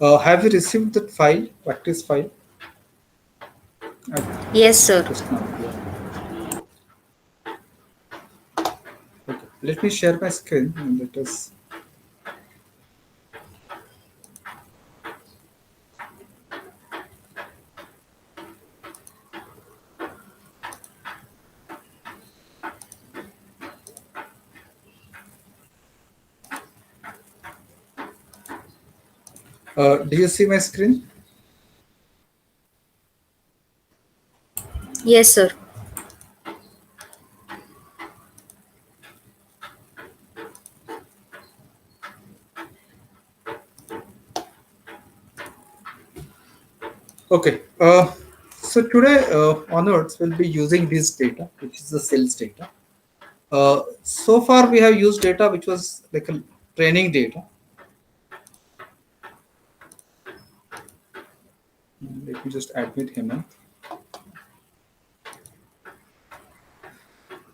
Have you received that file, practice file? I Yes, sir. just now. Yeah. Okay. Let me share my screen and let us. Do you see my screen? Yes, sir. Okay. So today onwards, we'll be using this data, which is the sales data. So far, we have used data which was like a training data. Let me just admit him.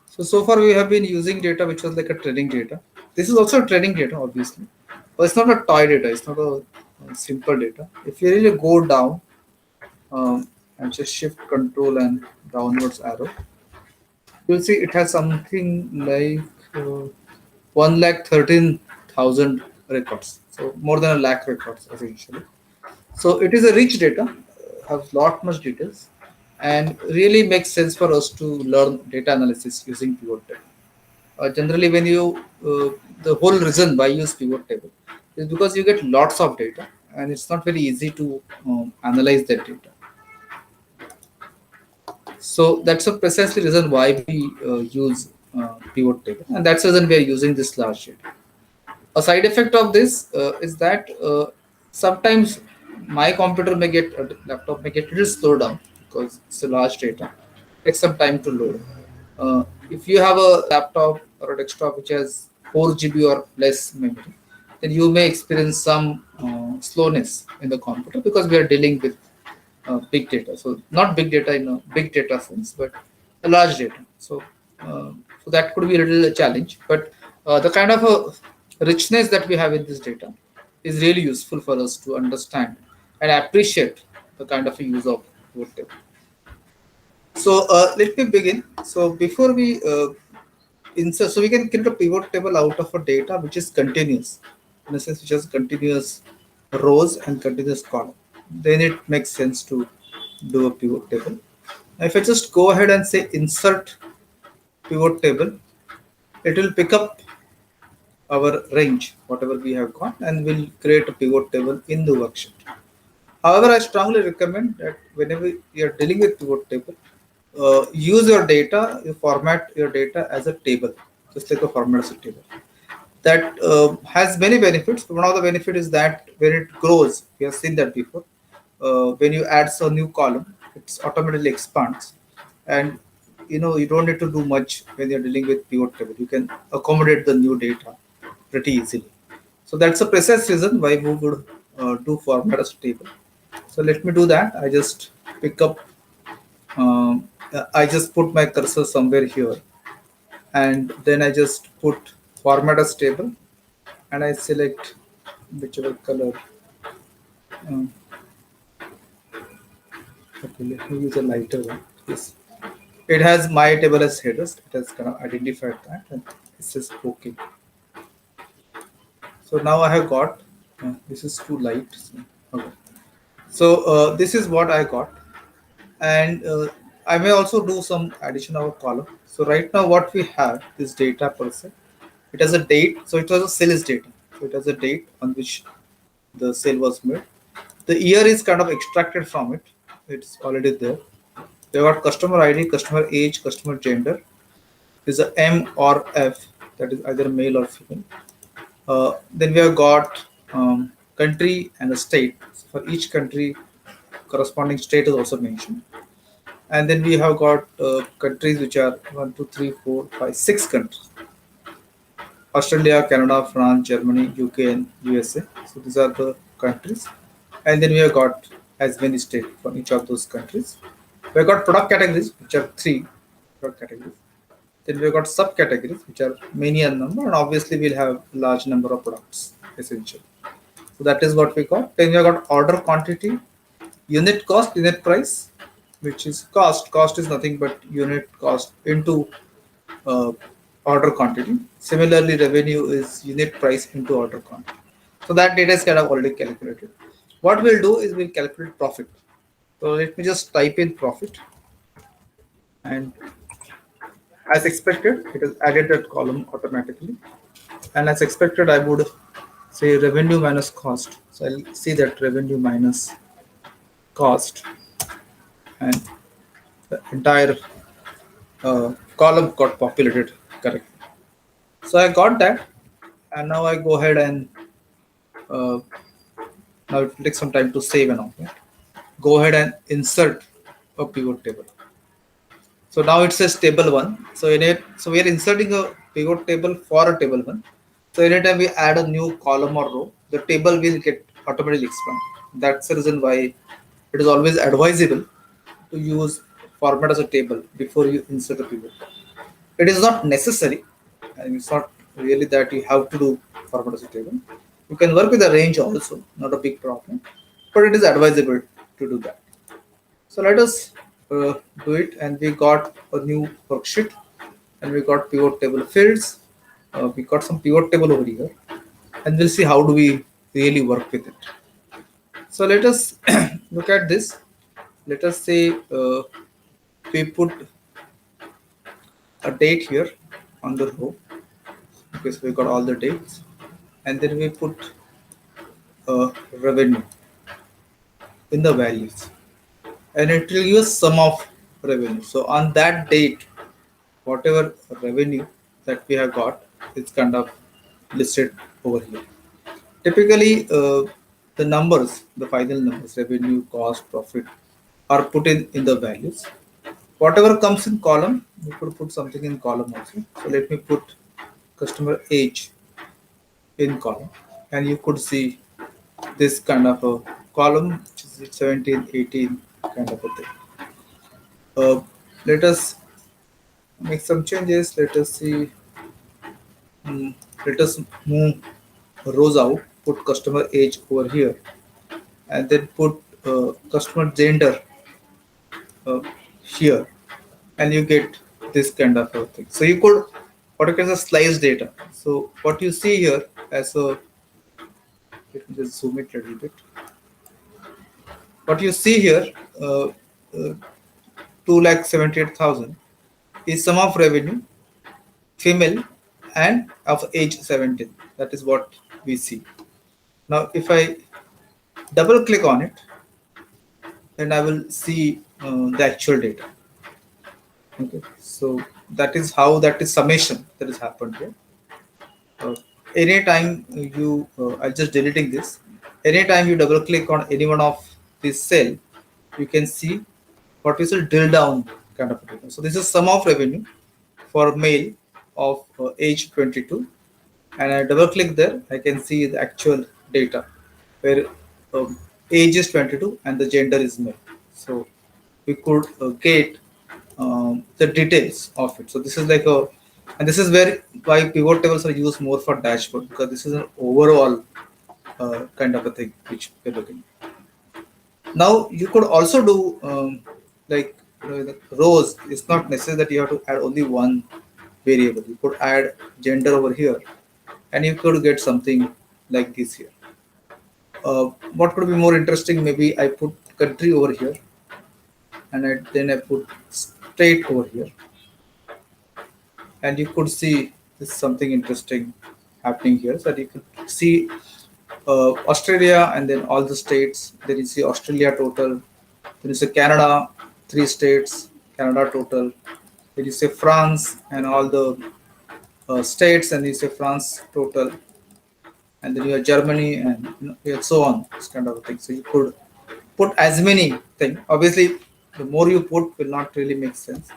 So far we have been using data which was like a training data. This is also a training data, obviously, but it's not a toy data. It's not a simple data. If you really go down and just shift control and downwards arrow, you'll see it has something like 1,13,000 records. So more than a lakh records essentially. So it is a rich data, has lot much details, and really makes sense for us to learn data analysis using pivot table. Generally, when you the whole reason why you use pivot table is because you get lots of data, and it's not very easy to analyze that data. So that's a precisely reason why we use pivot table, and that's the reason we are using this large data. A side effect of this is that sometimes my computer may get laptop may get a little slow down because it's a large data. Takes some time to load. If you have a laptop or a desktop which has 4 GB or less memory, then you may experience some slowness in the computer because we are dealing with big data. So not big data in a big data sense, but a large data. So that could be a little challenge. But the kind of richness that we have in this data is really useful for us to understand and appreciate the kind of a use of pivot table. So let me begin. So before we insert, so we can create a pivot table out of a data which is continuous, in a sense which has continuous rows and continuous column. Then it makes sense to do a pivot table. Now, if I just go ahead and say insert pivot table, it will pick up our range, whatever we have got, and will create a pivot table in the worksheet. However, I strongly recommend that whenever you are dealing with pivot table, use your data, you format your data as a table, just like a format as a table. That has many benefits. One of the benefit is that when it grows, we have seen that before. When you add a new column, it automatically expands, and you don't need to do much when you're dealing with pivot table. You can accommodate the new data pretty easily. So that's a precise reason why we would do format as table. So let me do that. I just pick up. I just put my cursor somewhere here, and then I just put format as table, and I select whichever color. Um, okay, let me use a lighter one. Yes, it has my table as headers. It has kind of identified that, and it says OK. So now I have got. This is too light. So, okay. So this is what I got, and I may also do some addition of a column. So right now what we have is data per se. It has a date, so it was a sales data. So it has a date on which the sale was made. The year is kind of extracted from it. It's already there. We got customer ID, customer age, customer gender. Is a M or F, that is either male or female. Then we have got country and a state. So for each country, corresponding state is also mentioned. And then we have got countries which are 1, 2, 3, 4, 5, 6 countries: Australia, Canada, France, Germany, UK, and USA. So these are the countries. And then we have got as many states from each of those countries. We have got product categories, which are three product categories. Then we have got subcategories, which are many a number, and obviously we'll have large number of products essentially. So that is what we got. Then we have got order quantity, unit cost, unit price, which is cost. Cost is nothing but unit cost into uh, order quantity. Similarly, revenue is unit price into order quantity. So that data is kind of already calculated. What we'll do is we'll calculate profit. So let me just type in profit, and as expected, it is added that column automatically. And as expected, I would say revenue minus cost. So I'll see that revenue minus cost, and the entire column got populated correctly. So I got that, and now I go ahead and uh, now it will take some time to save and all. Yeah. Go ahead and insert a pivot table. So now it says table one. So in it, so we are inserting a pivot table for a table one. So anytime we add a new column or row, the table will get automatically expanded. That's the reason why it is always advisable to use format as a table before you insert a pivot. It is not necessary, and it's not really that you have to do format as a table. You can work with a range also, not a big problem, but it is advisable to do that. So let us do it, and we got a new worksheet, and we got pivot table fields. We got some pivot table over here, and we'll see how do we really work with it. So let us look at this. Let us say we put a date here on the row. Okay, so we got all the dates, and then we put revenue in the values, and it will give us sum of revenue. So on that date, whatever revenue that we have got is kind of listed over here. Typically, the numbers, the final numbers, revenue, cost, profit, are put in the values. Whatever comes in column, we could put something in column also. So let me put customer age in column, and you could see this kind of a column, which is 17, 18 kind of a thing. Let us make some changes. Let us see. Hmm, let us move rows out. Put customer age over here, and then put customer gender uh, here, and you get this kind of a thing. So you could what you can say slice data. So what you see here as a let me just zoom it a little bit. What you see here, uh, 2,78,000 is sum of revenue, female, and of age 17. That is what we see. Now, if I double click on it, then I will see the actual data. Okay, so that is how that is summation that has happened here. Uh, Anytime you, I'll just deleting this. Anytime you double click on any one of this cell, you can see what is a drill down kind of a data. So this is sum of revenue for male of age 22, and I double click there. I can see the actual data where age is 22 and the gender is male. So we could get the details of it. So this is like a, and this is where why pivot tables are used more for dashboard, because this is an overall kind of a thing which we're looking. Now you could also do like the rows. It's not necessary that you have to add only one variable. You could add gender over here, and you could get something like this here. What could be more interesting? Maybe I put country over here, and then I put state over here, and you could see this something interesting happening here. So that you could see Australia and then all the states. Then you see Australia total. Then you see Canada, 3 states, Canada total. Then you say France and all the states, and you say France total, and then you have Germany, and so on. This kind of a thing. So you could put as many things. Obviously, the more you put will not really make sense,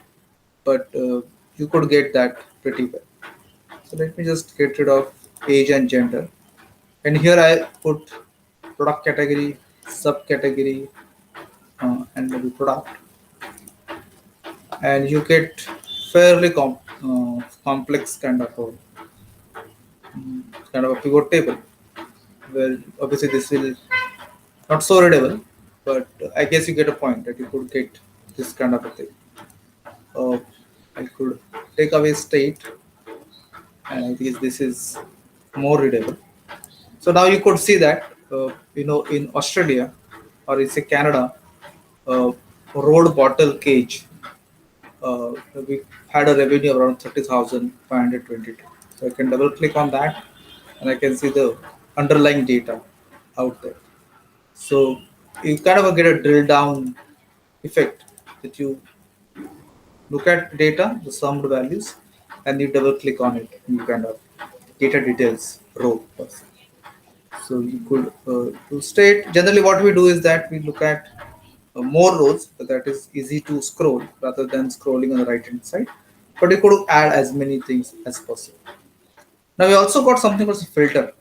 but you could get that pretty well. So let me just get rid of age and gender, and here I put product category, subcategory, and maybe product, and you get fairly complex kind of a pivot table. Well, obviously this will not so readable, but I guess you get a point that you could get this kind of a thing. Uh, I could take away state, and I guess this is more readable. So now you could see that in Australia or it's a Canada, uh, road bottle cage, uh, we had a revenue of around 30,522. So I can double click on that and I can see the underlying data out there. So you kind of get a drill down effect that you look at data, the summed values, and you double click on it and you kind of data details row. So you could to state generally what we do is that we look at more rows that is easy to scroll rather than scrolling on the right hand side. But you could add as many things as possible. Now we also got something called a filter.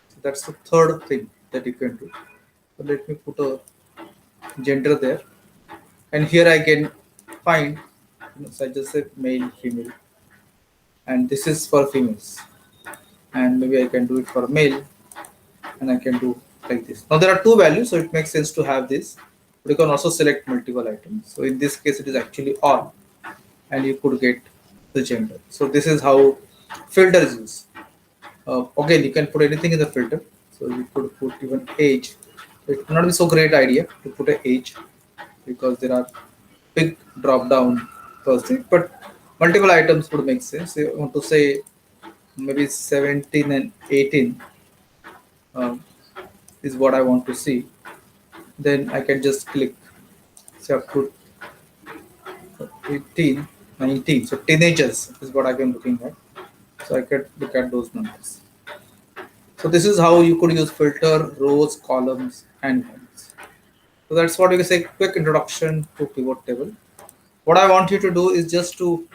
So that's the third thing that you can do. So let me put a gender there, and here I can find. So I just say male, female, and this is for females. And maybe I can do it for male, and I can do like this. Now there are two values, so it makes sense to have this. But you can also select multiple items. So in this case, it is actually all, and you could get the gender. So this is how filter is used. Again, you can put anything in the filter. So you could put even age. It would not be so great idea to put a age because there are big drop down per se, but multiple items would make sense. You want to say maybe 17 and 18 um, is what I want to see. Then I can just click. So I put 18, 19. So teenagers is what I am looking at. So I can look at those numbers. So this is how you could use filter, rows, columns, and lines. So that's what we can say quick introduction to pivot table. What I want you to do is just to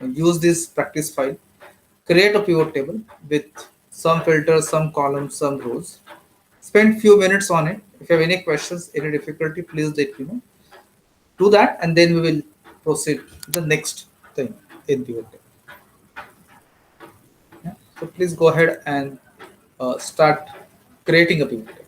use this practice file, create a pivot table with some filters, some columns, some rows. Spend few minutes on it. If you have any questions, any difficulty, please let me know. Do that, and then we will proceed to the next thing in pivot table. Yeah? So please go ahead and start creating a pivot table.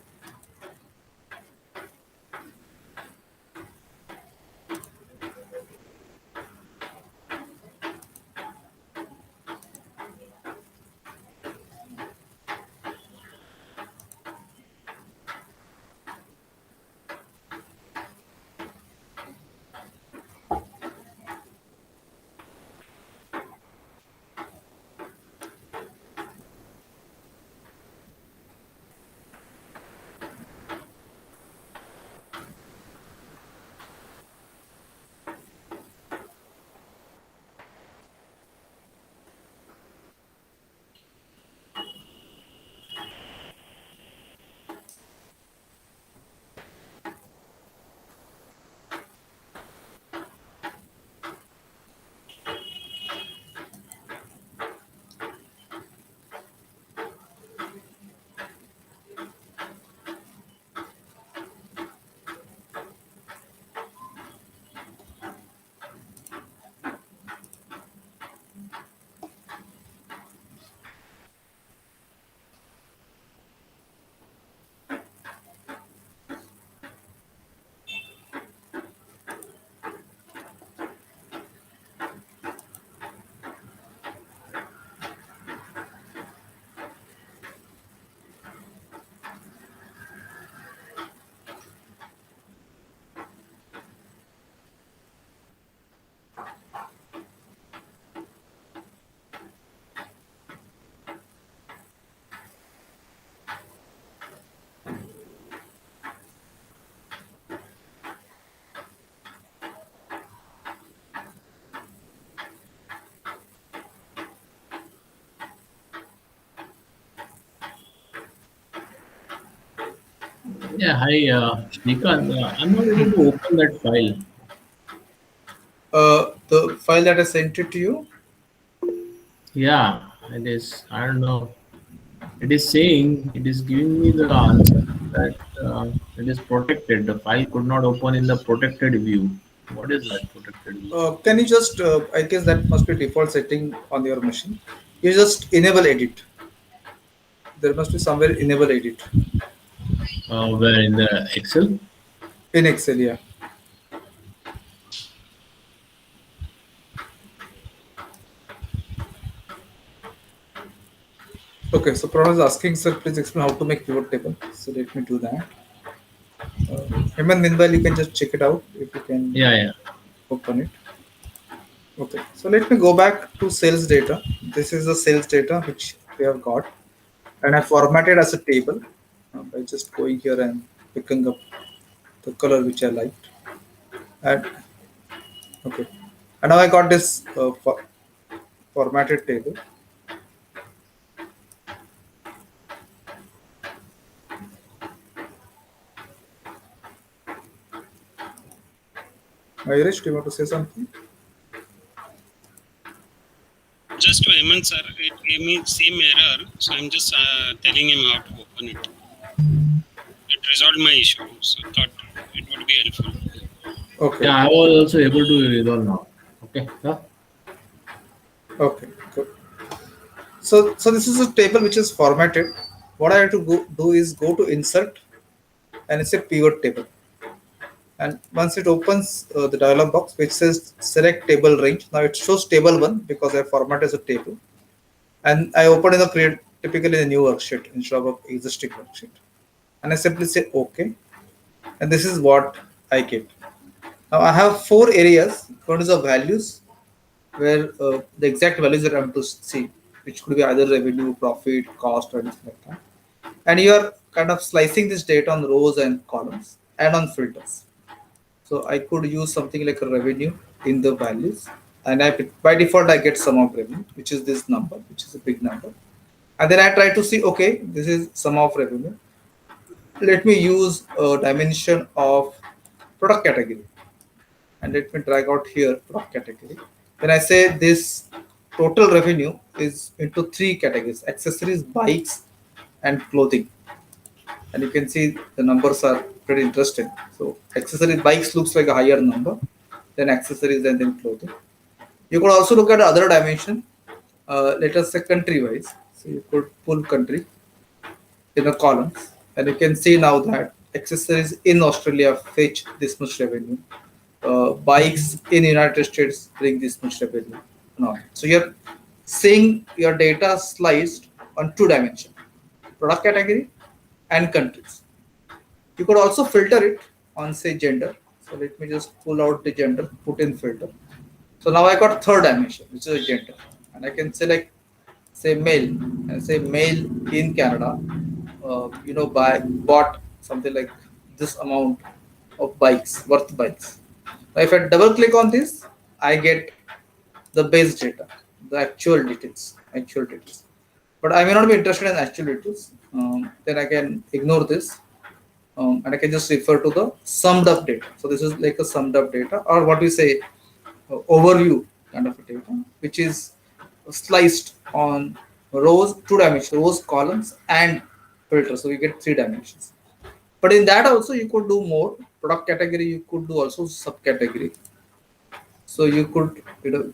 Yeah, hi, Shrikant. I'm not able to open that file. The file that I sent it to you. Yeah, it is. I don't know. It is saying, it is giving me the answer that it is protected. The file could not open in the protected view. What is that protected view? Can you just? I guess that must be default setting on your machine. You just enable edit. There must be somewhere enable edit Where in the Excel? in Excel. Yeah. Okay. So Pranav is asking, sir, please explain how to make pivot table. So let me do that. Heman, meanwhile, you can just check it out if you can Yeah, yeah. open it. Okay. So let me go back to sales data. This is the sales data which we have got, and I formatted as a table by just going here and picking up the color which I liked. And okay, and now I got this formatted table. Irish, do you want to say something? Just to Hemant sir, it gave me same error, so I'm just telling him how to open it. It resolved my issue, so thought it would be helpful. Okay, Yeah, I was also able to resolve now. Okay. Yeah. okay, good. So this is a table which is formatted. What I have to do is go to insert, and it's a pivot table. And once it opens the dialog box which says select table range, now it shows table one because I format as a table. And I open in the create typically in a new worksheet instead of a existing worksheet. And I simply say OK. And this is what I get. Now I have four areas. One is the values, where the exact values that I'm to see, which could be either revenue, profit, cost, or anything like that. And you are kind of slicing this data on rows and columns and on filters. So I could use something like a revenue in the values, and by default I get sum of revenue, which is this number, which is a big number. And then I try to see, okay, this is sum of revenue. Let me use a dimension of product category, and let me drag out here product category. Then I say this total revenue is into three categories: accessories, bikes, and clothing. And you can see the numbers are pretty interesting. So accessories, bikes looks like a higher number, then accessories, and then clothing. You could also look at other dimension. Let us say country wise. So you could pull country in the columns, and you can see now that accessories in Australia fetch this much revenue. Bikes in United States bring this much revenue. No. So you're seeing your data sliced on two dimensions: product category and countries. You could also filter it on say gender. So let me just pull out the gender, put in filter. So now I got third dimension, which is a gender, and I can select say male and say male in Canada. Bought something like this amount of bikes, worth bikes. Now if I double click on this, I get the base data, the actual details. But I may not be interested in actual details. Then I can ignore this, and I can just refer to the summed up data. So this is like a summed up data, or what we say, overview kind of a data, which is sliced on rows, two dimensions, rows, columns, and filters. So you get three dimensions. But in that also you could do more. Product category you could do also subcategory. So you could,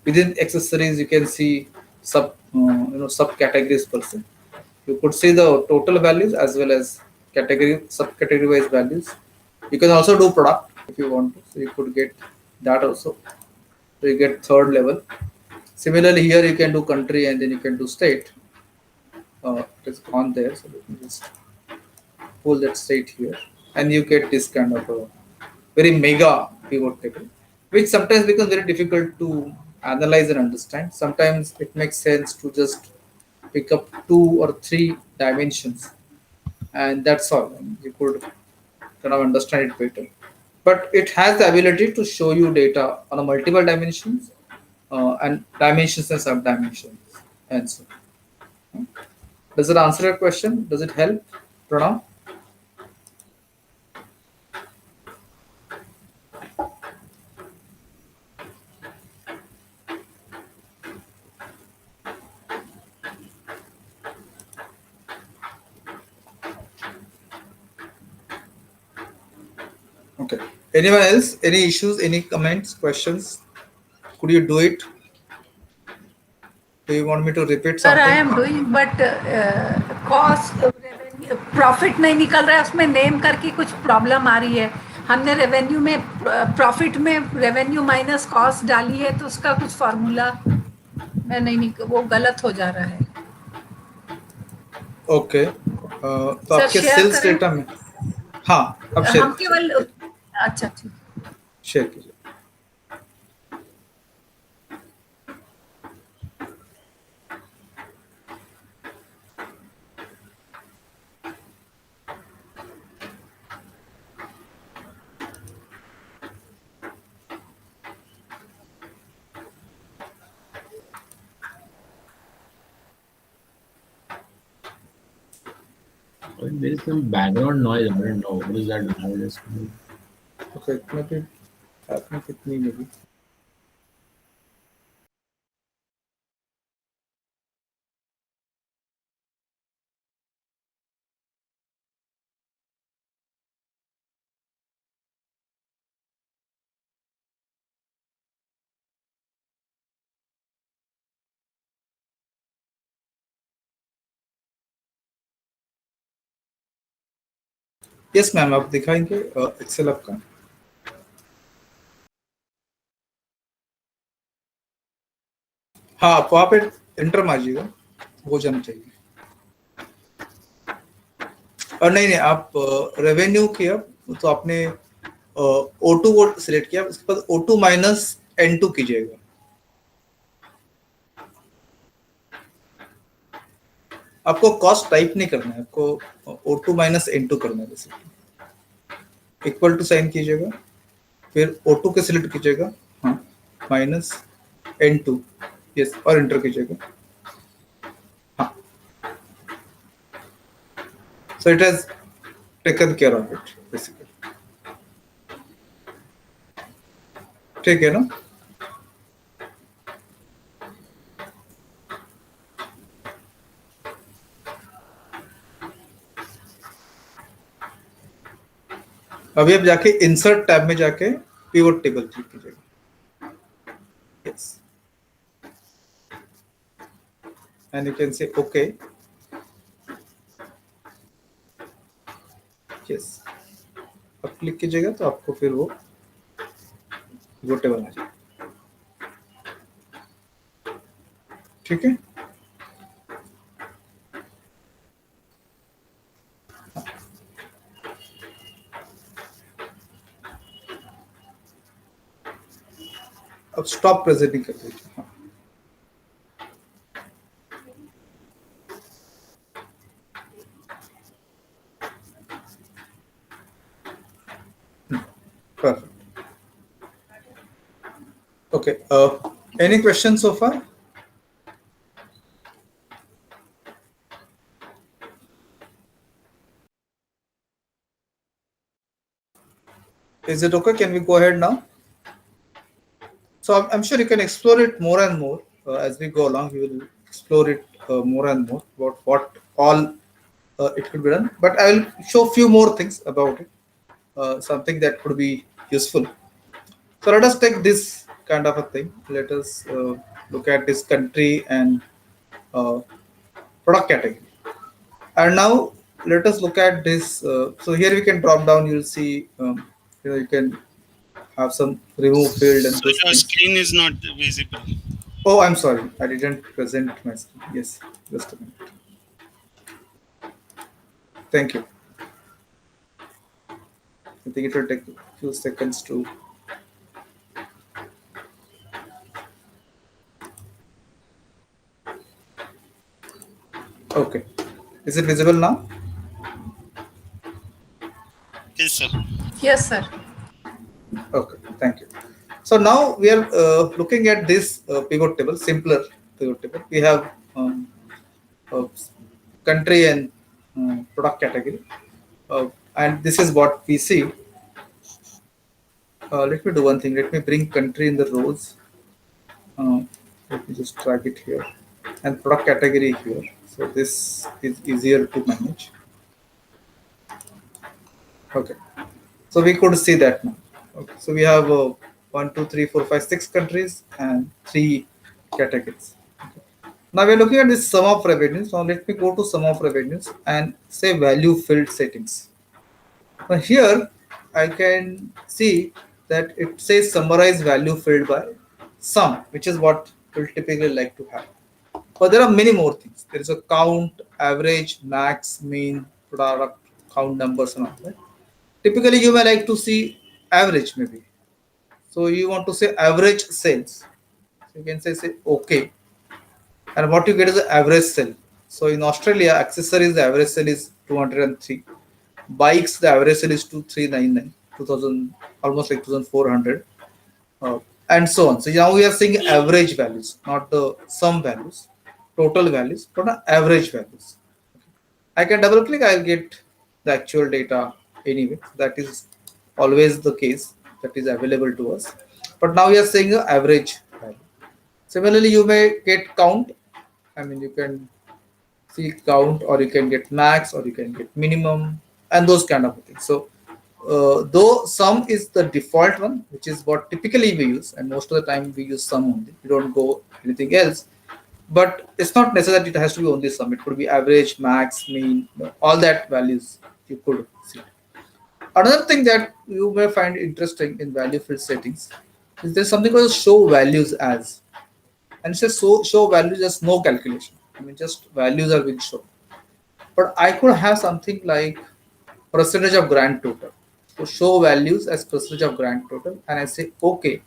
within accessories you can see subcategories per se. You could see the total values as well as category subcategory wise values. You can also do product if you want to. So you could get that also. So you get third level. Similarly, here you can do country and then you can do state. It is on there. So let me just pull that state here, and you get this kind of a very mega pivot table, which sometimes becomes very difficult to analyze and understand. Sometimes it makes sense to just pick up two or three dimensions, and that's all. And you could kind of understand it better. But it has the ability to show you data on a multiple dimensions, and dimensions and sub-dimensions, and so. Does it answer your question? Does it help, Pranav? Okay. Anyone else? Any issues? Any comments? Questions? Could you do it? Do you want me to repeat Sir, I something? am doing, but cost revenue profit नहीं निकल रहा है, उसमें name करके कुछ problem आ रही है। हमने रेवेन्यू में प्रॉफिट में रेवेन्यू माइनस कॉस्ट डाली है, तो उसका कुछ फॉर्मूला मैं नहीं वो गलत हो जा रहा है। ओके, तो सर आपके शेयर सेल्स करें, डेटा में, हाँ, अब शेयर हम केवल, अच्छा ठीक। शेयर कीजिए। There is some background noise. I don't know what is that nowadays. Okay, इतना भी आपने कितनी में भी, यस मैम, आप दिखाएंगे एक्सेल आपका। हाँ, आप वहाँ पे एंटर मारिएगा, हो जाना चाहिए। और नहीं नहीं, आप रेवेन्यू किया तो आपने O2 को सिलेक्ट किया, उसके बाद O2 माइनस N2 कीजिएगा। आपको कॉस्ट टाइप नहीं करना है, आपको O2 माइनस N2 करना है। बेसिकली इक्वल टू साइन कीजिएगा, फिर O2 के सिलेक्ट कीजिएगा, हाँ, माइनस N2, यस, और एंटर कीजिएगा। हाँ, so it has taken care of it basically. ठीक है ना? अभी आप जाके इंसर्ट टैब में जाके पिवट टेबल क्लिक कीजिएगा, yes, and you can say okay, yes, अब क्लिक कीजिएगा तो आपको फिर वो टेबल आ जाएगा। ठीक है, अब स्टॉप प्रेजेंटिंग कर दीजिए। हाँ, perfect. Okay. Any questions so far? Is it okay? Can we go ahead now? So I'm sure you can explore it more and more as we go along. We will explore it more and more about what all it could be done. But I will show few more things about it, something that could be useful. So let us take this kind of a thing. Let us look at this country and uh, product category. And now let us look at this. So here we can drop down. You'll see, you can have some remove field and So those your things. screen is not visible. Oh, I'm sorry. I didn't present my screen. Yes, just a minute. Thank you. I think it will take a few seconds to. Okay. Is it visible now? Yes, sir. Yes, sir. Okay. Thank you. So now we are looking at this pivot table, simpler pivot table. We have uh, country and product category. And this is what we see. Let me do one thing. Let me bring country in the rows. Let me just drag it here and product category here. So this is easier to manage. Okay. So we could see that now. Okay. So we have 1, 2, 3, 4, 5, 6 countries and 3 categories. Okay. Now we're looking at this sum of revenues. Now let me go to sum of revenues and say value filled settings. Now here I can see that it says summarize value filled by sum, which is what we'll typically like to have. But there are many more things. There is a count, average, max, mean, product, count numbers and all that. Typically you may like to see average maybe. So you want to say average sales. So you can say okay. And what you get is the average sale. So in Australia, accessories the average sale is 203. Bikes the average sale is 2399, 2000, almost like 2400, and so on. So now we are seeing average values, not the sum values, total values, but the average values. I can double click, I'll get the actual data anyway. That is always the case that is available to us. But now we are saying the average value. Similarly, you may get count. I mean, you can see count, or you can get max, or you can get minimum, and those kind of things. So, though sum is the default one, which is what typically we use, and most of the time we use sum only. We don't go anything else. But it's not necessary that it has to be only sum. It could be average, max, mean, all that values you could see. Another thing that you may find interesting in value field settings is there's something called show values as, and it says show values as no calculation. I mean, just values are being shown. But I could have something like percentage of grand total. So show values as percentage of grand total, and I say okay.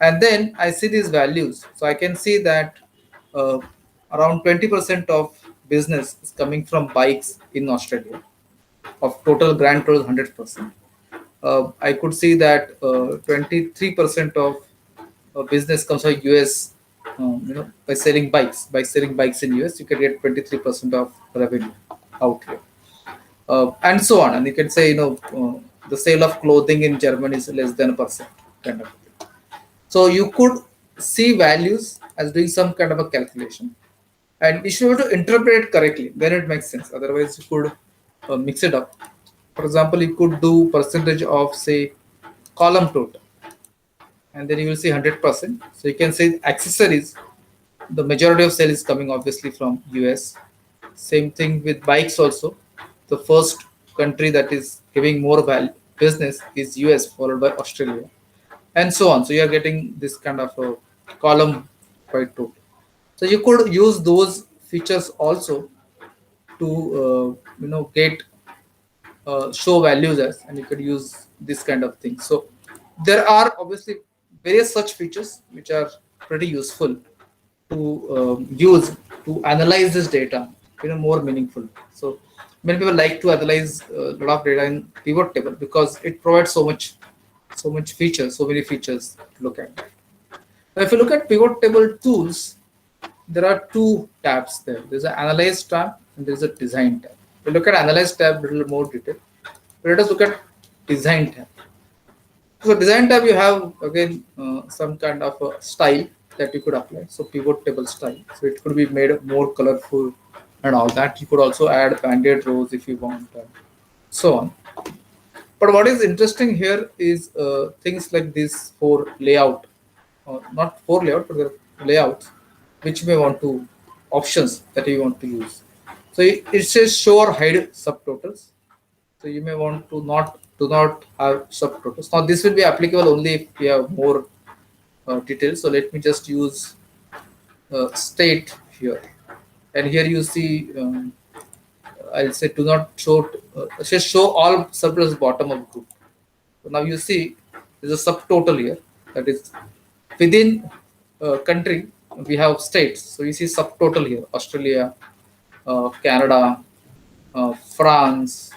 And then I see these values. So I can see that uh, around 20% of business is coming from bikes in Australia. Of total grand total 100%. I could see that 23% of business comes from US. By selling bikes, in US, you can get 23% of revenue out here, and so on. And you can say, the sale of clothing in Germany is less than a percent, kind of thing. So you could see values as doing some kind of a calculation, and you should be able to interpret it correctly. Then it makes sense. Otherwise, you could mix it up. For example, you could do percentage of say column total, and then you will see 100%. So you can say accessories. The majority of sale is coming obviously from US. Same thing with bikes also. The first country that is giving more value business is US, followed by Australia, and so on. So you are getting this kind of a column quite total. So you could use those features also to get show values as, and you could use this kind of thing. So there are obviously various such features which are pretty useful to use to analyze this data more meaningful. So many people like to analyze a lot of data in pivot table because it provides so much features, so many features to look at. Now if you look at pivot table tools, there are two tabs there. There's an analyze tab and there's a design tab. We look at analyze tab a little more detail. But let us look at design tab. So design tab, you have again some kind of a style that you could apply. So pivot table style. So it could be made more colorful and all that. You could also add banded rows if you want, so on. But what is interesting here is things like this for layout, not for layout, but the layouts, which you may want to options that you want to use. So it says show or hide subtotals. So you may want to not do not have subtotals. Now this will be applicable only if we have more details. So let me just use state here, and here you see. I'll say do not show. Just show all subtotals bottom of group. So now you see there's a subtotal here, that is within country we have states. So you see subtotal here: Australia, Canada, France,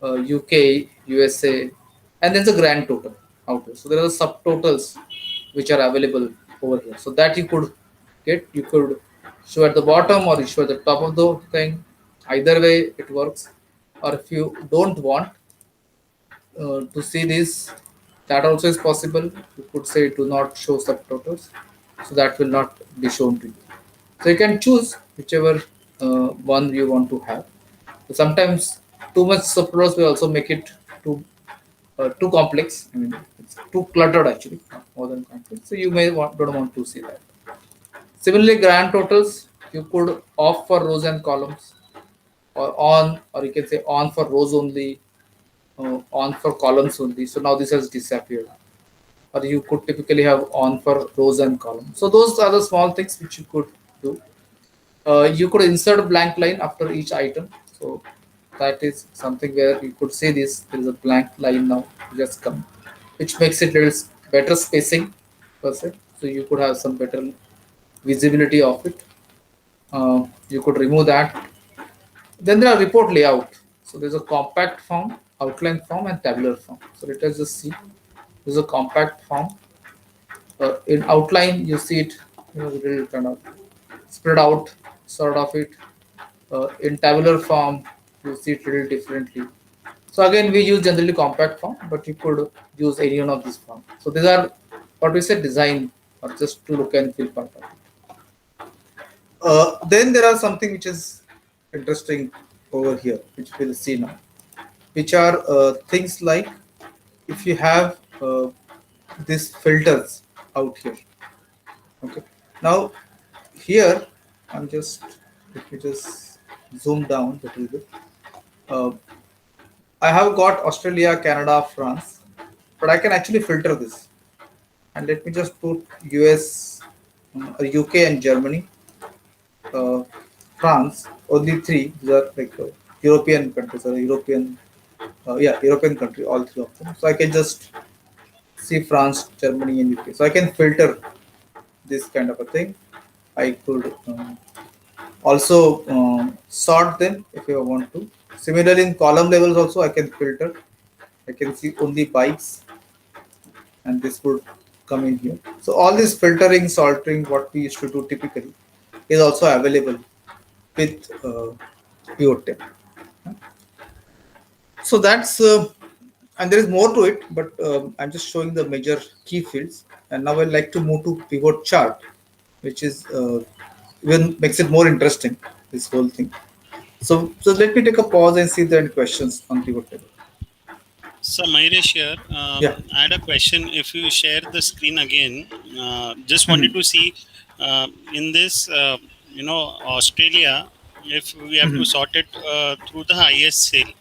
UK, USA, and then the grand total out here. So there are subtotals which are available over here. So that you could get. You could show at the bottom or you show at the top of the thing. Either way it works. Or if you don't want to see this, that also is possible. You could say do not show subtotals, so that will not be shown to you. So you can choose whichever one you want to have. So sometimes too much subtotals will also make it too complex. I mean, it's too cluttered actually, more than complex. So you may don't want to see that. Similarly, grand totals, you could off for rows and columns, or on, or you can say on for rows only, on for columns only. So now this has disappeared. Or you could typically have on for rows and columns. So those are the small things which you could do. You could insert blank line after each item. So that is something where you could say this. There is a blank line now just come, which makes it little better spacing per se. So you could have some better visibility of it. You could remove that. Then there are report layout. So there's a compact form, outline form, and tabular form. So let us just see. There's a compact form. In outline, you see it, little kind of spread out, sort of it. In tabular form, you see it little differently. So again, we use generally compact form, but you could use any one of these form. So these are what we say design, or just to look and feel part of it. Then there are something which is interesting over here, which we'll see now, which are things like if you have these filters out here. Okay. Now here, I'm just let me just zoom down a little bit. Uh, I have got Australia, Canada, France, but I can actually filter this. And let me just put US, UK, and Germany, uh, France. Only three. These are like European countries or European, yeah, European country. All three of them. So I can just see France, Germany, and UK. So I can filter this kind of a thing. I could also sort them if I want to. Similarly, in column levels also I can filter. I can see only bikes, and this would come in here. So all this filtering, sorting, what we used to do typically, is also available with pivot table. So that's and there is more to it, but I'm just showing the major key fields. And now I'd like to move to pivot chart, which is even makes it more interesting. This whole thing. So let me take a pause and see if there are any questions on pivot table. So, Mayresh here, Yeah. I had a question. If you share the screen again, just wanted Mhm. to see in this, Australia, if we have to Mhm. sort it through the highest sale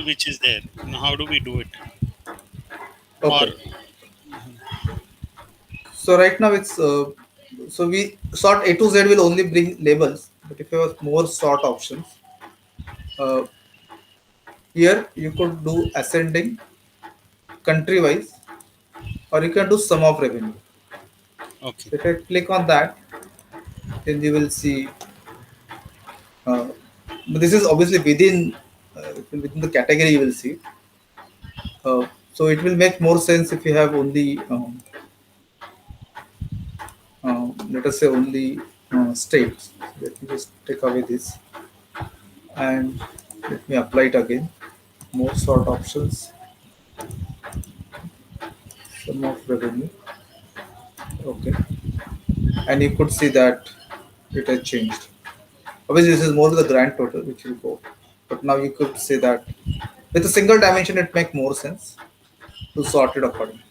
which is there. How do we do it? Or Okay. So right now it's so we sort A to Z will only bring labels, but if you have more sort options, uh, here you could do ascending, country wise, or you can do sum of revenue. okay, So if I click on that, then you will see. Uh, but this is obviously within the category you will see. So it will make more sense if you have only let us say only states. Let me just take away this and let me apply it again. More sort options, sum of revenue. Okay, and you could see that it has changed. Obviously, this is more the grand total which will go, but now you could say that with a single dimension it make more sense to sort it accordingly.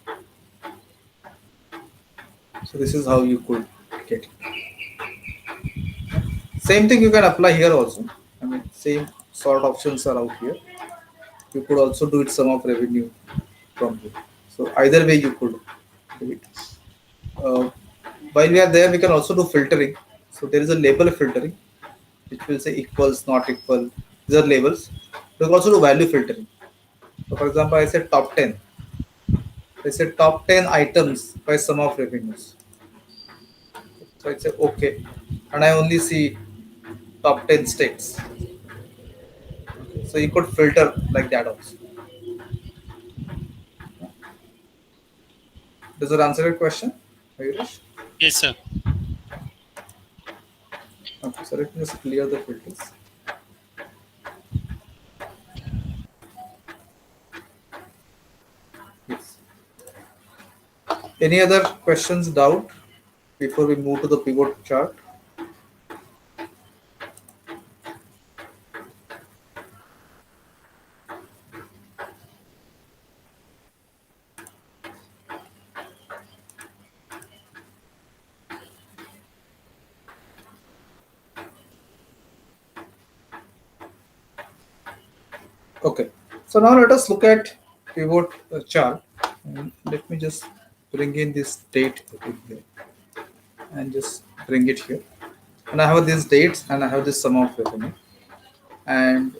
So this is how you could get it. Same thing you can apply here also. I mean, same sort options are out here. You could also do it sum of revenue from here. So either way you could do it. Uh, while we are there, we can also do filtering. So there is a label filtering, which will say equals, not equal. These are labels. We can also do value filtering. So for example, I said top 10. I said top 10 items by sum of revenues. So I say okay. And I only see top 10 states. So you could filter like that also. Does that answer your question, Ayush? yes, sir. Okay, so let me just clear the filters. Yes. Any other questions, doubt before we move to the pivot chart? Okay. So now let us look at pivot chart. And let me just bring in this date in here and just bring it here. And I have these dates and I have this sum of revenue. And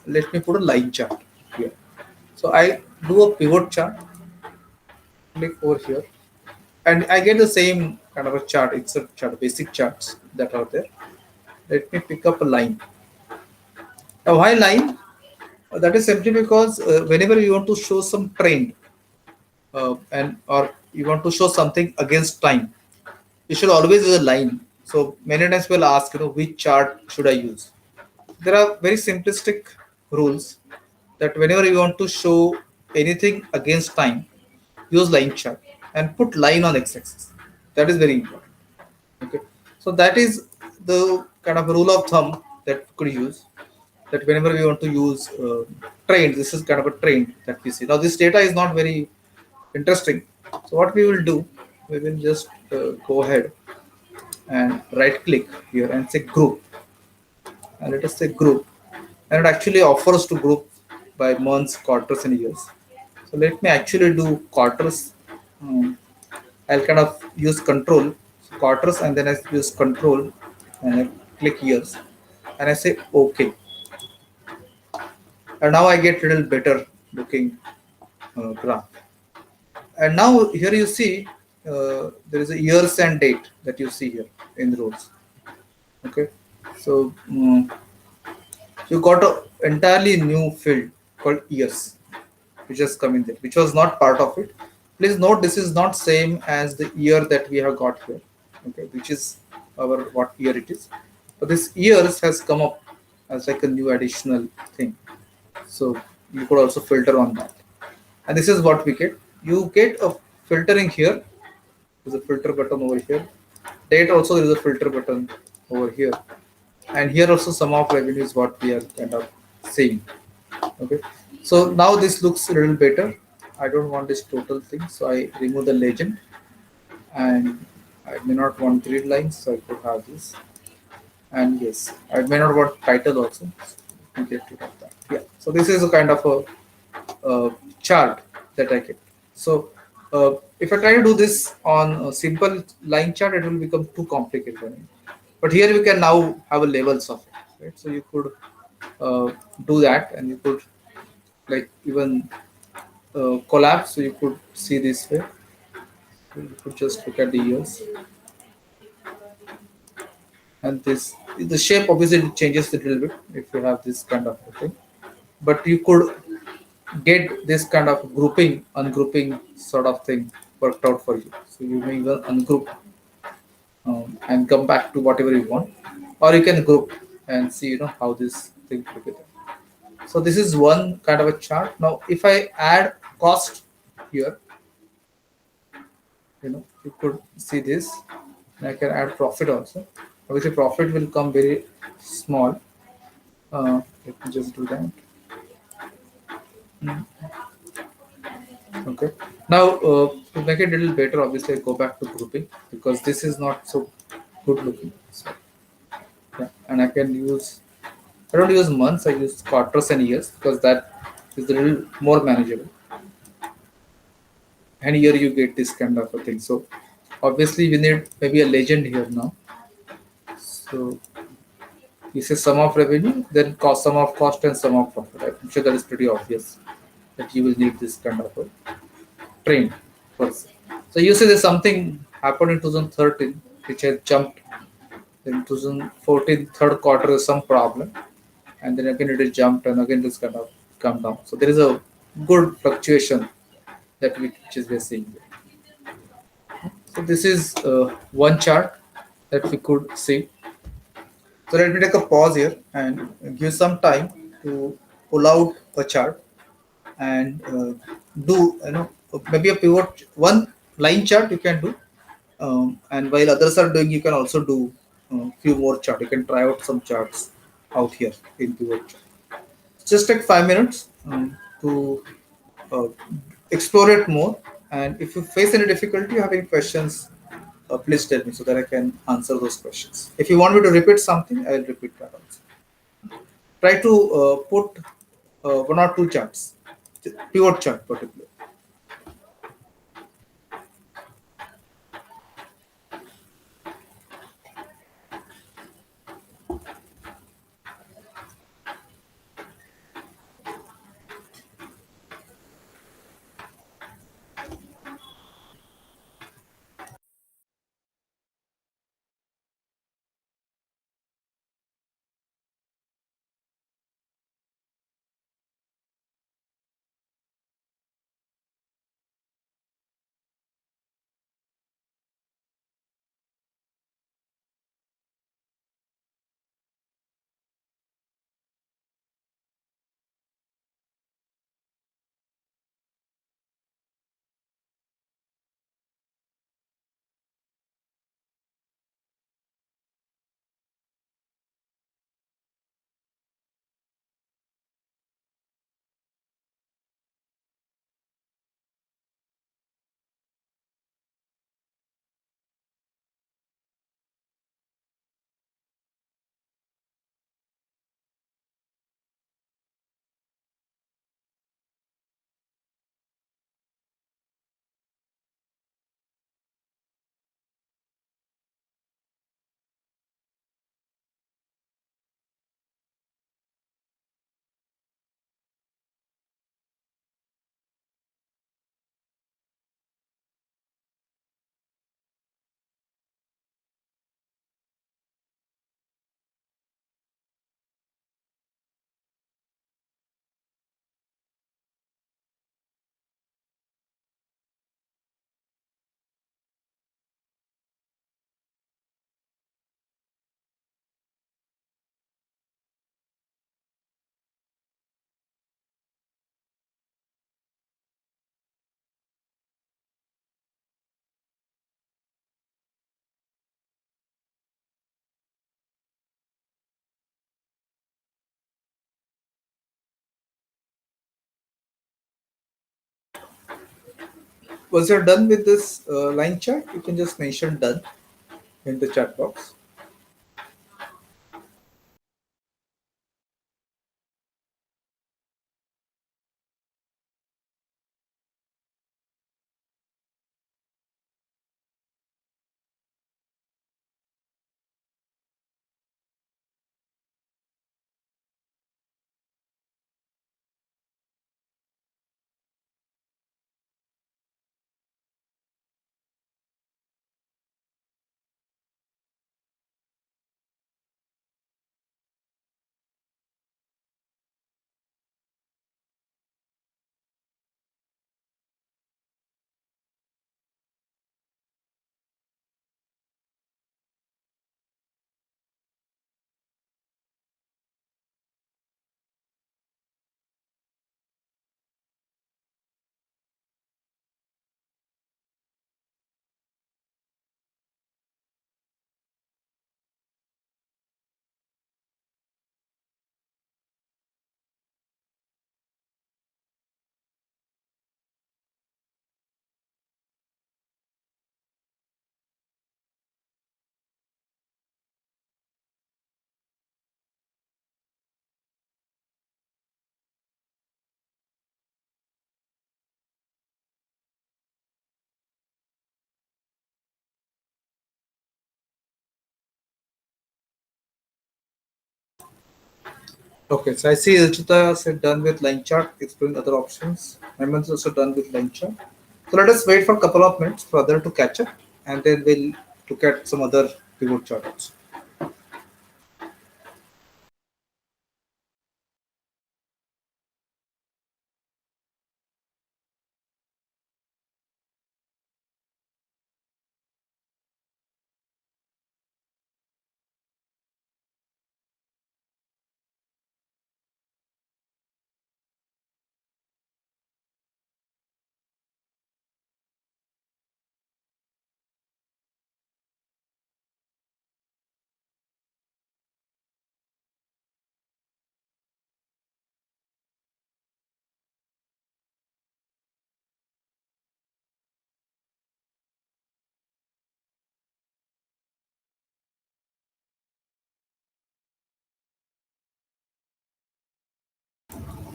let me put a line chart here. So I do a pivot chart, click over here, and I get the same kind of a chart. It's a chart, basic charts that are there. Let me pick up a line. Now, why line? That is simply because whenever you want to show some trend and or you want to show something against time, you should always use a line. So many times we'll ask, which chart should I use? There are very simplistic rules that whenever you want to show anything against time, use line chart and put line on x-axis. That is very important. Okay, so that is the kind of rule of thumb that we could use. That whenever we want to use trend, this is kind of a trend that we see. Now this data is not very interesting. So what we will do, we will just go ahead and right click here and say group, and let us say group, and it actually offers to group by months, quarters, and years. So let me actually do quarters. Um, I'll kind of use control quarters, and then I use control and I click years, and I say OK. And now I get little better looking graph. And now here you see there is a years and date that you see here in the rows. Okay, so you got a entirely new field called years, which has come in there, which was not part of it. Please note this is not same as the year that we have got here, okay, which is our what year it is. But this years has come up as like a new additional thing. So you could also filter on that. And this is what we get. You get a filtering here. There's a filter button over here. Date also there is a filter button over here. And here also sum of revenue is what we are kind of seeing. Okay, so now this looks a little better. I don't want this total thing, so I remove the legend, and I may not want grid lines, so I could have this. And yes, I may not want title also. So we get rid of that. Yeah, so this is a kind of a chart that I get. So if I try to do this on a simple line chart, it will become too complicated. But here we can now have a levels of it, right? So you could do that, and you could like even collapse, so you could see this way. So you could just look at the years, and this the shape obviously changes a little bit if you have this kind of thing, but you could get this kind of grouping, ungrouping sort of thing worked out for you. So you may even ungroup and come back to whatever you want, or you can group and see how this thing together. So this is one kind of a chart. Now if I add cost here, you could see this, and I can add profit also. Obviously profit will come very small. Let me just do that. Okay, now to make it a little better, obviously I go back to grouping because this is not so good looking. So yeah, and I don't use months, I use quarters and years because that is a little more manageable. And here you get this kind of a thing. So obviously we need maybe a legend here now. So this is sum of revenue, then cost, sum of cost, and sum of profit. I'm sure that is pretty obvious that you will need this kind of a trend first. So you say there's something happened in 2013 which has jumped. Then 2014 third quarter is some problem, and then again it is jumped, and again this kind of come down. So there is a good fluctuation that which is we are seeing here. So this is one chart that we could see. So let me take a pause here and give some time to pull out a chart and do maybe a pivot one line chart you can do, and while others are doing, you can also do a few more chart. You can try out some charts out here in pivot chart. Just take 5 minutes to uh, explore it more. And if you face any difficulty, you have any questions, please tell me so that I can answer those questions. If you want me to repeat something, I will repeat that also. Try to put one or two charts, pivot chart particularly. Once you're done with this line chart, you can just mention done in the chat box. Okay, so I see Ruchita said done with line chart, exploring other options. Hemant's also done with line chart. So let us wait for a couple of minutes for other to catch up, and then we'll look at some other pivot charts.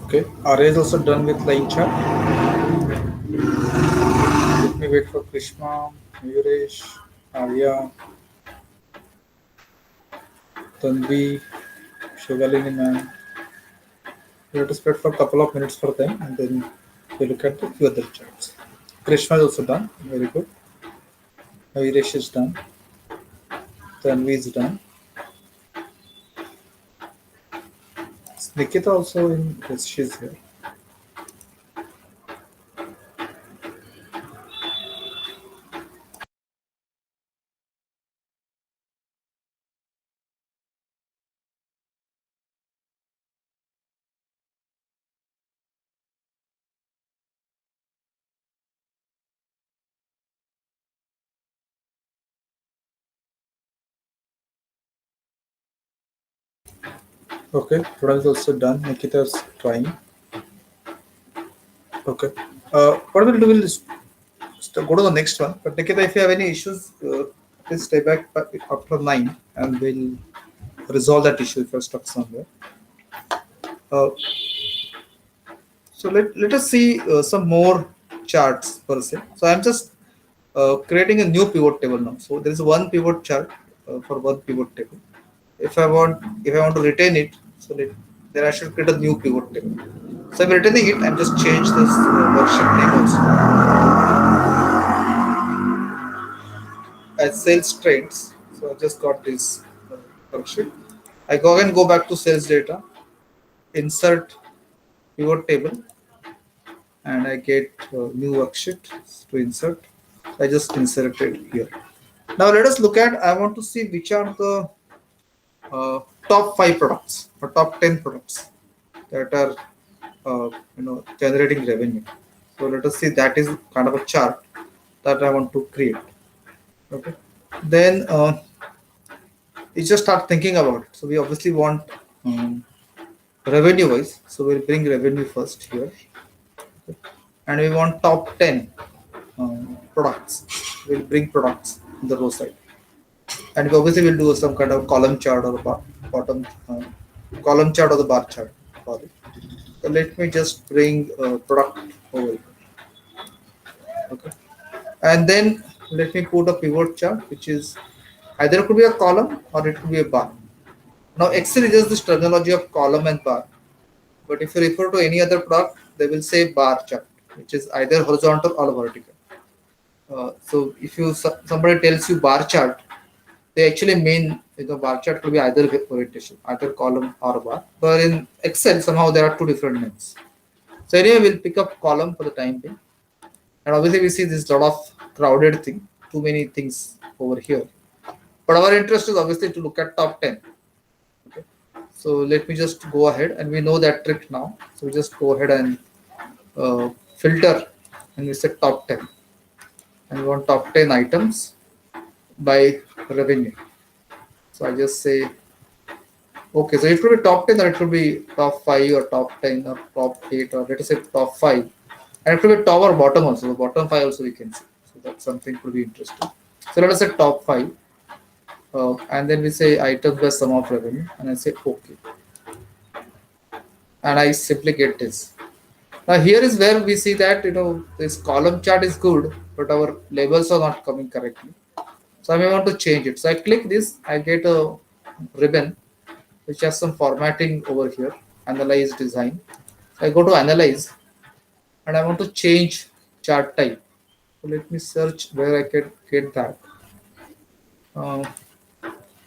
Okay, RA is also done with line chart. Let me wait for Krishna, Yuresh, Arya, Tanvi, Shivalini man. We have to spread for a couple of minutes for them and then we look at the few other charts. Krishna is also done. Very good. Yuresh is done. Tanvi is done. Nikita also in, yes, she's here. Okay, Pranam is also done. Nikita is trying. Okay. What we'll do, we'll go to the next one. But Nikita, if you have any issues, please stay back after 9 and we'll resolve that issue if you're stuck somewhere. Uh, so let us see some more charts per se. So I'm just creating a new pivot table now. So there is one pivot chart for one pivot table. If I want to retain it, so then I should create a new pivot table. So I'm retaining it. I'm just change this worksheet name also as sales trends. So I just got this worksheet. I go again go back to sales data, insert pivot table, and I get new worksheet to insert. I just inserted here. Now let us look at. I want to see which are the top 5 products or top 10 products that are generating revenue. So let us see, that is kind of a chart that I want to create. Okay. Then you just start thinking about it. So we obviously want revenue wise. So we'll bring revenue first here, and we want top 10 products. We'll bring products on the row side, and we obviously will do some kind of column chart or bottom column chart or the bar chart for it. So let me just bring product over here. Okay, and then let me put a pivot chart, which is either it could be a column or it could be a bar. Now Excel is just this terminology of column and bar, but if you refer to any other product, they will say bar chart, which is either horizontal or vertical. So if somebody tells you bar chart, they actually mean bar chart could be either orientation, either column or bar. But in Excel, somehow there are two different names. So anyway, we'll pick up column for the time being. And obviously we see this lot of crowded thing, too many things over here. But our interest is obviously to look at top 10. Okay. So let me just go ahead, and we know that trick now. So we just go ahead and filter, and we set top 10. And we want top 10 items by revenue. So I just say, okay, so it could be top 10 or it could be top 5 or top 10 or top 8 or let us say top 5. And it could be top or bottom also. The bottom 5 also we can see. So that's something could be interesting. So let us say top 5. And then we say items by sum of revenue, and I say okay. And I simply get this. Now here is where we see that this column chart is good, but our labels are not coming correctly. So I may want to change it. So I click this, I get a ribbon which has some formatting over here, analyze design. So I go to analyze, and I want to change chart type. So let me search where I can get that. Uh,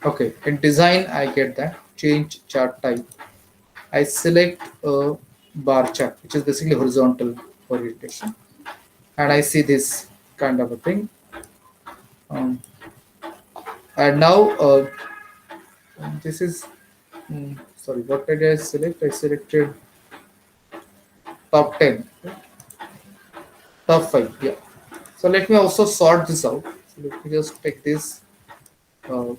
okay, in design I get that. Change chart type. I select a bar chart, which is basically horizontal orientation, and I see this kind of a thing. Um, and now this is sorry, what did I select? I selected top 10, top 5. Yeah. So let me also sort this out. So let me just take this uh,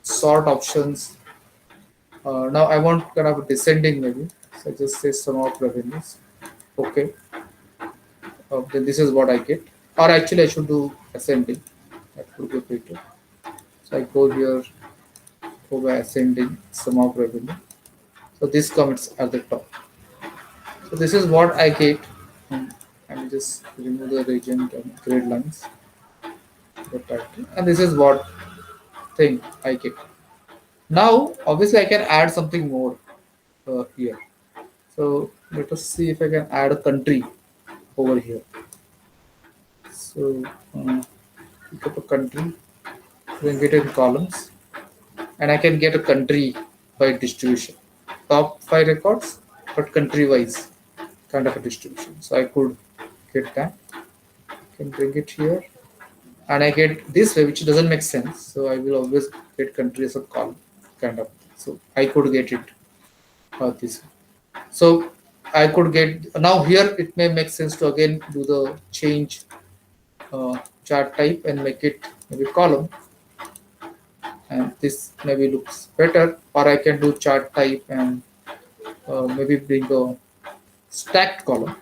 sort options. Now I want kind of descending maybe. So I just say sum of revenues. Okay. Then this is what I get. Or actually I should do ascending. That would be better. So I go here, go by ascending sum of revenue. So this comes at the top. So this is what I get. Um, and just remove the legend and grid lines, the title, and this is what thing I get. Now, obviously, I can add something more here. So let us see if I can add a country over here. So pick up a country, then get in columns, and I can get a country by distribution. Top five records, but country wise kind of a distribution. So I could get that. Can bring it here, and I get this way, which doesn't make sense. So I will always get country as a column, kind of. So I could get it this way. So I could get now here. It may make sense to again do the change chart type and make it maybe column, and this maybe looks better. Or I can do chart type and maybe bring a stacked column,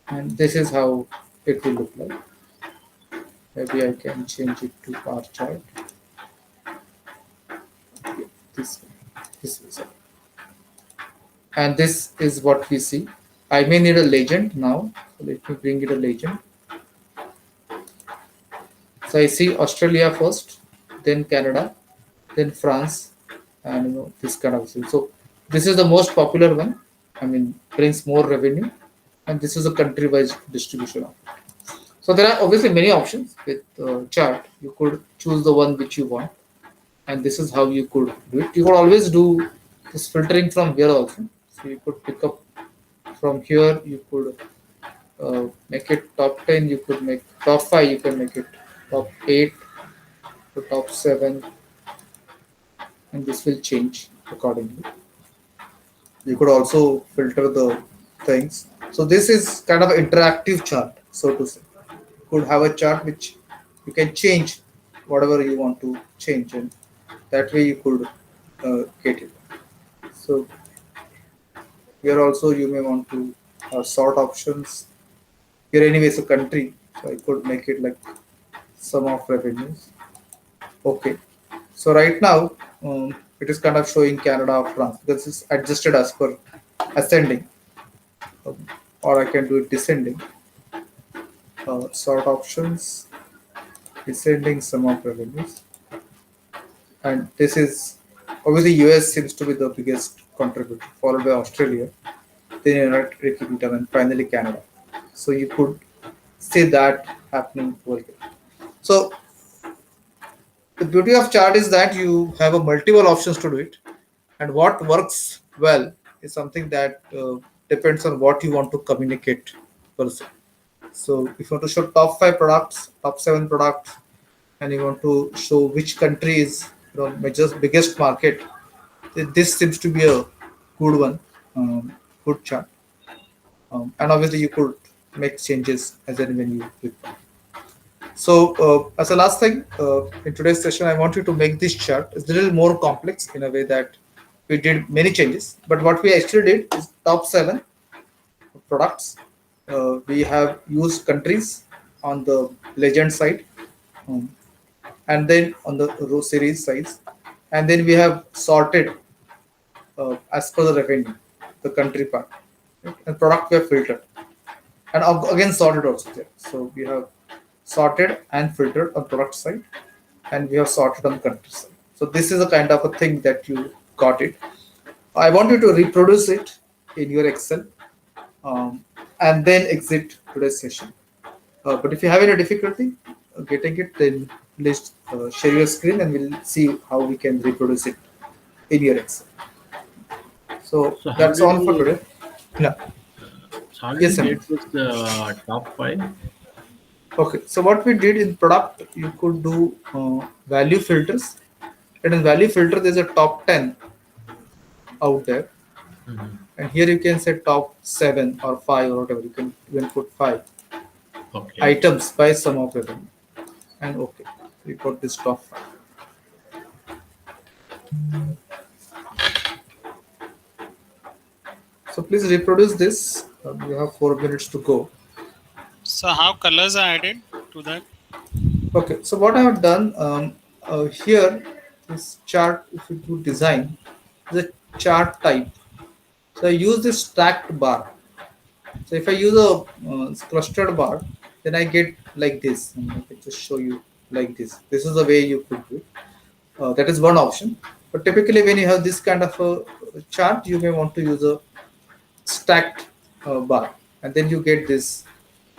and this is how it will look like. Maybe I can change it to bar chart. This way, this way. Sorry. And this is what we see. I may need a legend now. So let me bring it a legend. So I see Australia first, then Canada, then France, and this kind of thing. So this is the most popular one. I mean, brings more revenue, and this is a country-wise distribution of it. So there are obviously many options with chart. You could choose the one which you want, and this is how you could do it. You could always do this filtering from here also. So you could pick up from here. You could make it top 10. You could make top 5. You can make it top 8 to top 7, and this will change accordingly. You could also filter the things. So this is kind of an interactive chart, so to say. You could have a chart which you can change whatever you want to change, and that way you could get it. So here also you may want to sort options. Here anyways a country, so I could make it like sum of revenues. Okay. So right now it is kind of showing Canada or France. This is adjusted as per ascending, um, or I can do it descending. Sort options, descending sum of revenues, and this is obviously US seems to be the biggest contributor, followed by Australia, then United Kingdom, and finally Canada. So you could see that happening over here. So the beauty of chart is that you have a multiple options to do it, and what works well is something that depends on what you want to communicate per se. So if you want to show top 5 products, top 7 products, and you want to show which country is major biggest market, this seems to be a good one, good chart. And obviously you could make changes as and when you require. So as a last thing, in today's session, I want you to make this chart. It's a little more complex in a way that we did many changes, but what we actually did is top 7 products. We have used countries on the legend side, um, and then on the row series size, and then we have sorted as per the revenue, the country part, right? And product we have filtered, and again sorted also there. So we have sorted and filtered on product side, and we have sorted on country side. So this is a kind of a thing that you got it. I want you to reproduce it in your Excel, and then exit today's session. But if you have any difficulty getting it, then please share your screen and we'll see how we can reproduce it in your Excel. So So how that's did all for you today. Yeah. how did Yes, you Amit. get this top 5? Okay. So what we did in product, you could do value filters. And in value filter, there's a top 10 out there. Mhm. And here you can say top 7 or 5 or whatever. You can even put 5 Okay. items by sum of revenue. And okay, we got this top 5. So please reproduce this. We have 4 minutes to go. So how colors are added to that? Okay, so what I have done here, this chart, if you do design, the chart type. So I use this stacked bar. So if I use a clustered bar, then I get like this. And I can just show you like this. This is the way you could do it. That is one option. But typically, when you have this kind of a chart, you may want to use a stacked bar, and then you get this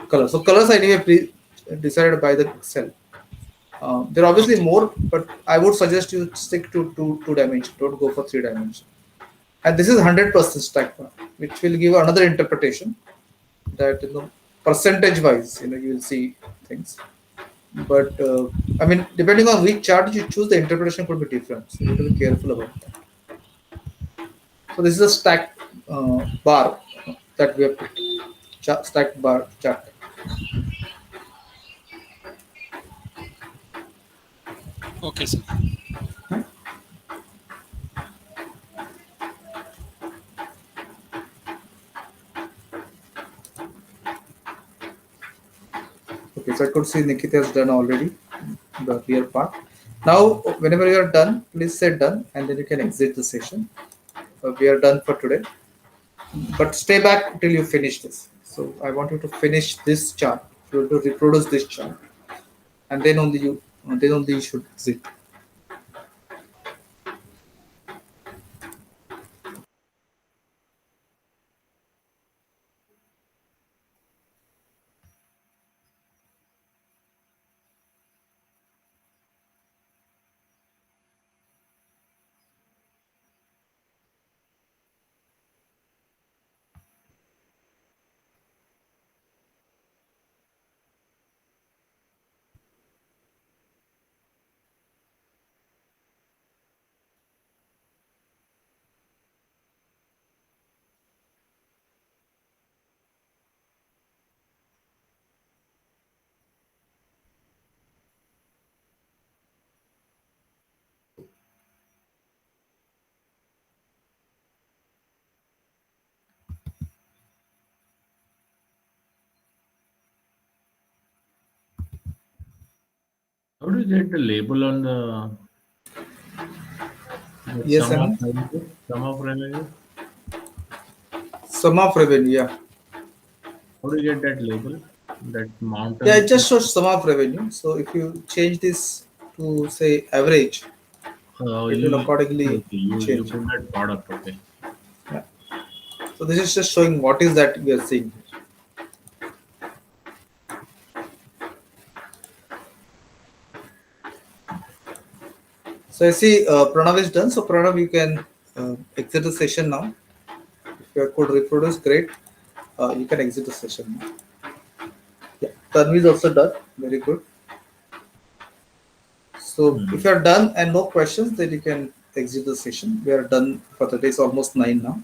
color. So colors are anyway decided by the cell. There are obviously Okay. more, but I would suggest you stick to two dimension. Don't go for 3 dimension. And this is 100% stack bar, which will give another interpretation that percentage wise, you will see things. But I mean, depending on which chart you choose, the interpretation could be different. So you have to be careful about that. So this is a stack bar that we have picked. Stacked bar chart. Okay, sir. Okay, so I could see Nikita has done already the real part. Now, whenever you are done, please say done, and then you can exit the session. We are done for today, but stay back till you finish this. So I want you to finish this chart. You have to reproduce this chart, and then only you should exit. How do you get the label on the Yes, sum of Anand. revenue? Sum of revenue? Sum of revenue, yeah. How do you get that label? That Yeah, it mountain thing? just shows sum of revenue. So if you change this to say average, it will Okay, accordingly okay. You change. put that product. Okay. Yeah. So this is just showing what is that we are seeing. So I see Pranav is done. So Pranav, you can exit the session now. If you could reproduce, great. You can exit the session now. Yeah, Tanvi is also done. Very good. So if Hmm. you are done and no questions, then you can exit the session. We are done for the day. It's almost 9 now.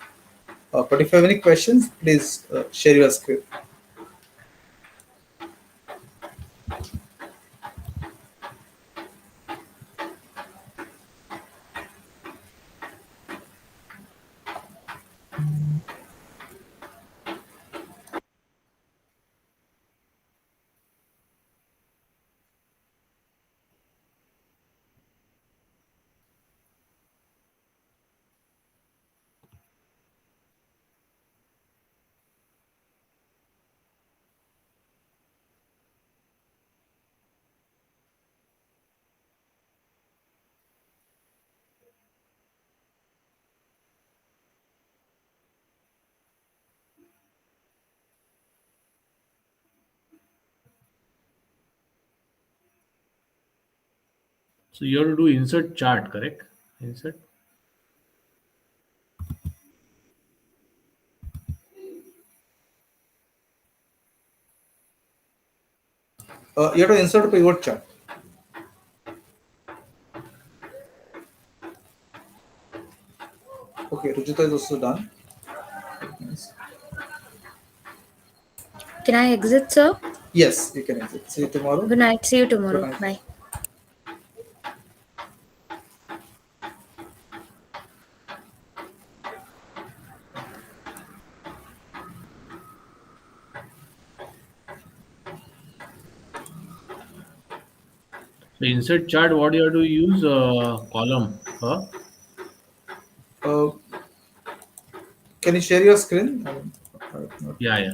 But if you have any questions, please share your screen. So you have to do insert chart, correct? Insert. You have to insert a pivot chart. Okay, Rujita is also done. Nice. Can I exit, sir? Yes, you can exit. See you tomorrow. Good night. See you Good tomorrow. night. Bye. So insert chart, what you have to use? Column. Huh? Uh, can you share your screen? I have not Yeah, yeah.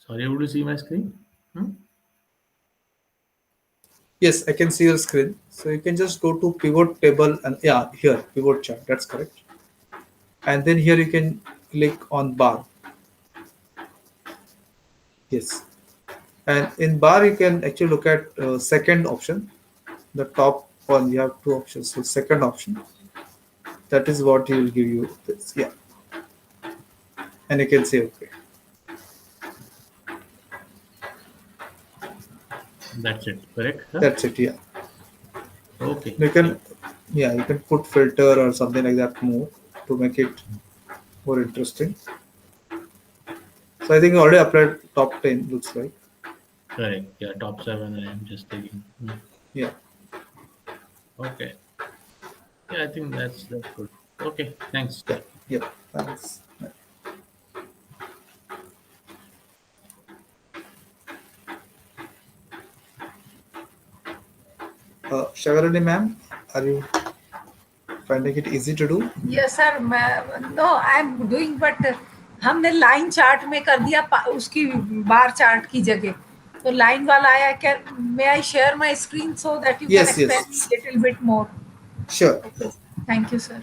Sorry, able to see my screen? Hmm? Yes, I can see your screen. So you can just go to pivot table and yeah, here pivot chart. That's correct. And then here you can click on bar. Yes, and in bar you can actually look at second option. The top one you have two options. So second option, that is what he will give you this. Yeah, and you can say okay. That's it, correct? Huh? That's it. Yeah, Okay, you yeah, can yeah you can put filter or something like that more to make it more interesting. So I think you already applied top 10 looks like. correct. Yeah, top 7 I am just taking. Hmm. Yeah, Okay. Yeah, I think that's good. Okay, thanks. yeah, yeah. Thanks. Shagarani ma'am, are you finding it easy to do? Yes sir मैं no I am doing but हमने line chart में कर दिया उसकी bar chart की जगह तो line वाला आया क्या may I share my screen so that you can Yes, explain yes. Little bit more Sure. Okay thank you sir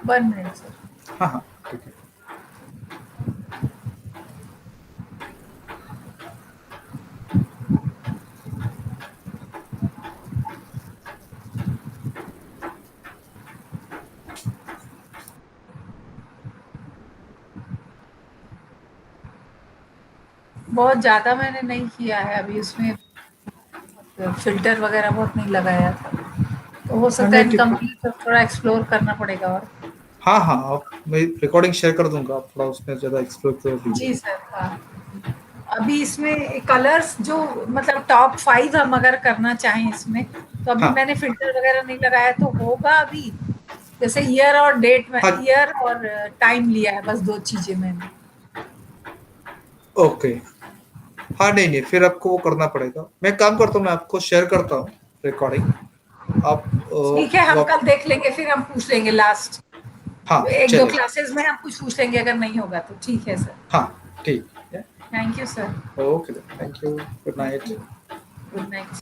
one minute sir हाँ हाँ ठीक है. बहुत ज़्यादा मैंने नहीं किया है अभी उसमें फ़िल्टर वगैरह बहुत नहीं लगाया था। तो हो हाँ सकता है नहीं ठीक है. इनकम्प्लीट तो थोड़ा एक्सप्लोर करना पड़ेगा और। हाँ हाँ आप मैं रिकॉर्डिंग शेयर कर दूंगा आप थोड़ा उसमें ज़्यादा एक्सप्लोर कर दीजिए. जी सर, हाँ। अभी इसमें कलर्स जो मतलब टॉप 5 हम अगर करना चाहें इसमें, तो अभी हाँ मैंने फ़िल्टर वगैरह नहीं लगाया तो होगा अभी? जैसे ईयर और डेट में हाँ ईयर और टाइम लिया है बस 2 चीज़ें मैंने। ओके. हाँ नहीं नहीं फिर आपको वो करना पड़ेगा. मैं काम करता हूँ मैं आपको शेयर करता हूँ रिकॉर्डिंग. आप ठीक है, हम कल देख लेंगे फिर हम पूछ लेंगे लास्ट। हाँ 1-2 चलेगा. क्लासेस में हम कुछ पूछ लेंगे अगर नहीं होगा तो। ठीक है सर। हाँ ठीक है. Thank you sir. Okay thank you. Good thank night. You. Good night sir.